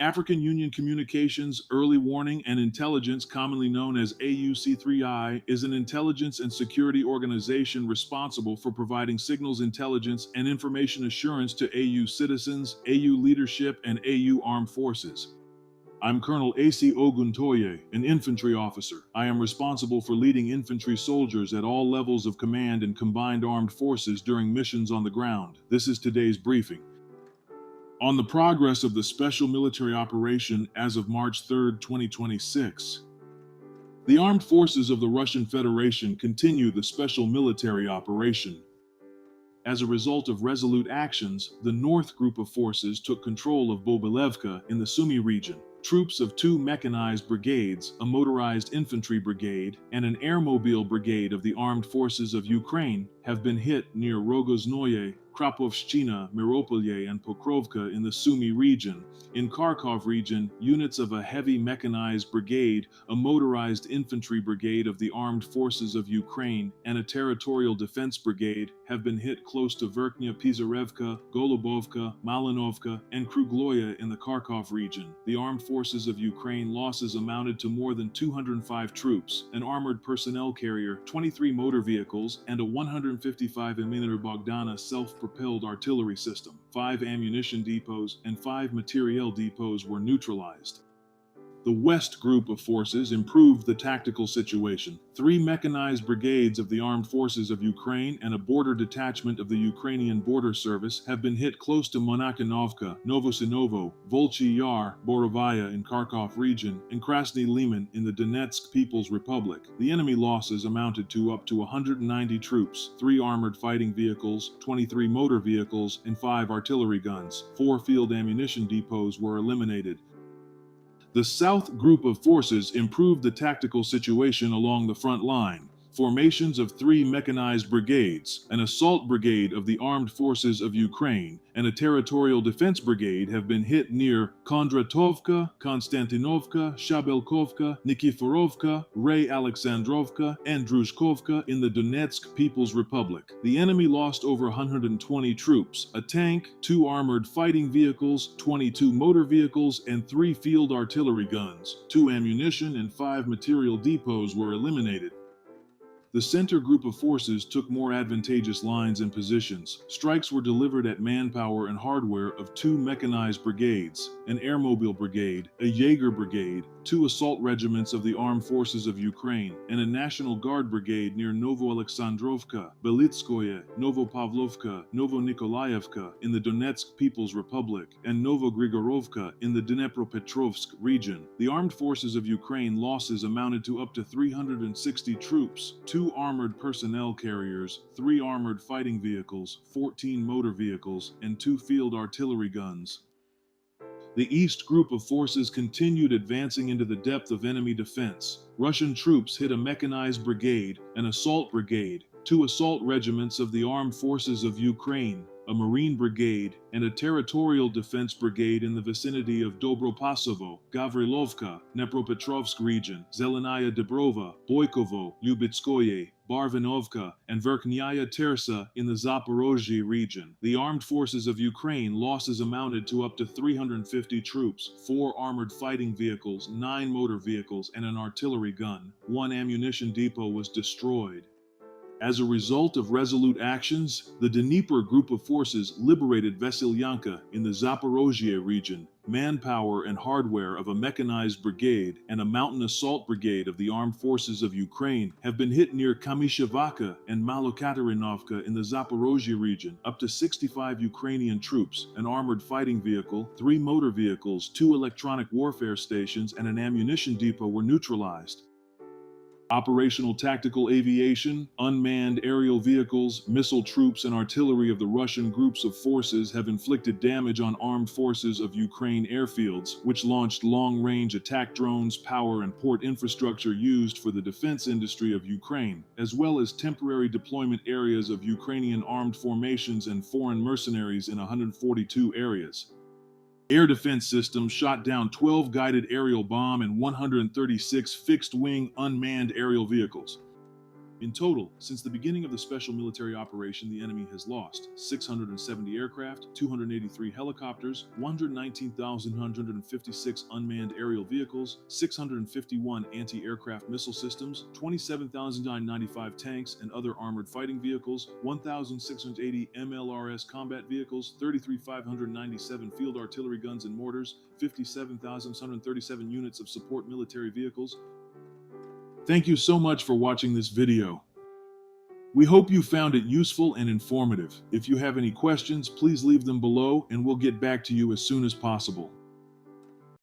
African Union Communications Early Warning and Intelligence, commonly known as AUC3I, is an intelligence and security organization responsible for providing signals intelligence and information assurance to AU citizens, AU leadership, and AU armed forces. I'm Colonel A.C. Oguntoye, an infantry officer. I am responsible for leading infantry soldiers at all levels of command and combined armed forces during missions on the ground. This is today's briefing. On the progress of the special military operation as of March 3, 2026. The armed forces of the Russian Federation continue the special military operation. As a result of resolute actions, the North Group of Forces took control of Bobylevka in the Sumy region. Troops of 2 mechanized brigades, a motorized infantry brigade, and an airmobile brigade of the Armed Forces of Ukraine have been hit near Rogoznoye, Krapovshchina, Miropolye, and Pokrovka in the Sumy region. In Kharkov region, units of a heavy mechanized brigade, a motorized infantry brigade of the Armed Forces of Ukraine, and a territorial defense brigade have been hit close to Verkhnya Pizarevka, Golubovka, Malinovka, and Krugloye in the Kharkov region. The Armed Forces of Ukraine losses amounted to more than 205 troops, an armored personnel carrier, 23 motor vehicles, and a 155mm Bogdana self-propelled artillery system. 5 ammunition depots and 5 materiel depots were neutralized. The West Group of Forces improved the tactical situation. 3 mechanized brigades of the Armed Forces of Ukraine and a border detachment of the Ukrainian Border Service have been hit close to Monakinovka, Novosinovo, Volchy Yar, Borovaya in Kharkov region, and Krasny Liman in the Donetsk People's Republic. The enemy losses amounted to up to 190 troops, 3 armored fighting vehicles, 23 motor vehicles, and 5 artillery guns. 4 field ammunition depots were eliminated. The South Group of Forces improved the tactical situation along the front line. Formations of 3 mechanized brigades, an assault brigade of the Armed Forces of Ukraine, and a territorial defense brigade have been hit near Kondratovka, Konstantinovka, Shabelkovka, Nikiforovka, Ray Alexandrovka, and Druzhkovka in the Donetsk People's Republic. The enemy lost over 120 troops, a tank, 2 armored fighting vehicles, 22 motor vehicles, and 3 field artillery guns. 2 ammunition and 5 material depots were eliminated. The center group of forces took more advantageous lines and positions. Strikes were delivered at manpower and hardware of 2 mechanized brigades, an airmobile brigade, a Jaeger brigade, 2 assault regiments of the Armed Forces of Ukraine, and a National Guard brigade near Novoalexandrovka, Belitskoye, Novopavlovka, Novonikolayevka in the Donetsk People's Republic, and Novogrigorovka in the Dnepropetrovsk region. The Armed Forces of Ukraine losses amounted to up to 360 troops, 2 armored personnel carriers, 3 armored fighting vehicles, 14 motor vehicles, and 2 field artillery guns. The East Group of Forces continued advancing into the depth of enemy defense. Russian troops hit a mechanized brigade, an assault brigade, 2 assault regiments of the Armed Forces of Ukraine, a Marine brigade, and a territorial defense brigade in the vicinity of Dobropasovo, Gavrilovka, Dnepropetrovsk region, Zelenaya Dubrova, Boykovo, Lyubitskoye, Barvinovka, and Verkhnyaya Tersa in the Zaporizhzhia region. The Armed Forces of Ukraine losses amounted to up to 350 troops, 4 armored fighting vehicles, 9 motor vehicles, and an artillery gun. 1 ammunition depot was destroyed. As a result of resolute actions, the Dnepr Group of Forces liberated Veselyanka in the Zaporizhzhia region. Manpower and hardware of a mechanized brigade and a mountain assault brigade of the Armed Forces of Ukraine have been hit near Kamishevaka and Malokatarinovka in the Zaporizhzhia region. Up to 65 Ukrainian troops, an armored fighting vehicle, 3 motor vehicles, 2 electronic warfare stations, and an ammunition depot were neutralized. Operational tactical aviation, unmanned aerial vehicles, missile troops, and artillery of the Russian groups of forces have inflicted damage on Armed Forces of Ukraine airfields, which launched long-range attack drones, power and port infrastructure used for the defense industry of Ukraine, as well as temporary deployment areas of Ukrainian armed formations and foreign mercenaries in 142 areas. Air defense systems shot down 12 guided aerial bomb and 136 fixed-wing unmanned aerial vehicles. In total, since the beginning of the special military operation, the enemy has lost 670 aircraft, 283 helicopters, 119,156 unmanned aerial vehicles, 651 anti-aircraft missile systems, 27,995 tanks and other armored fighting vehicles, 1,680 MLRS combat vehicles, 33,597 field artillery guns and mortars, 57,737 units of support military vehicles. Thank you so much for watching this video. We hope you found it useful and informative. If you have any questions, please leave them below and we'll get back to you as soon as possible.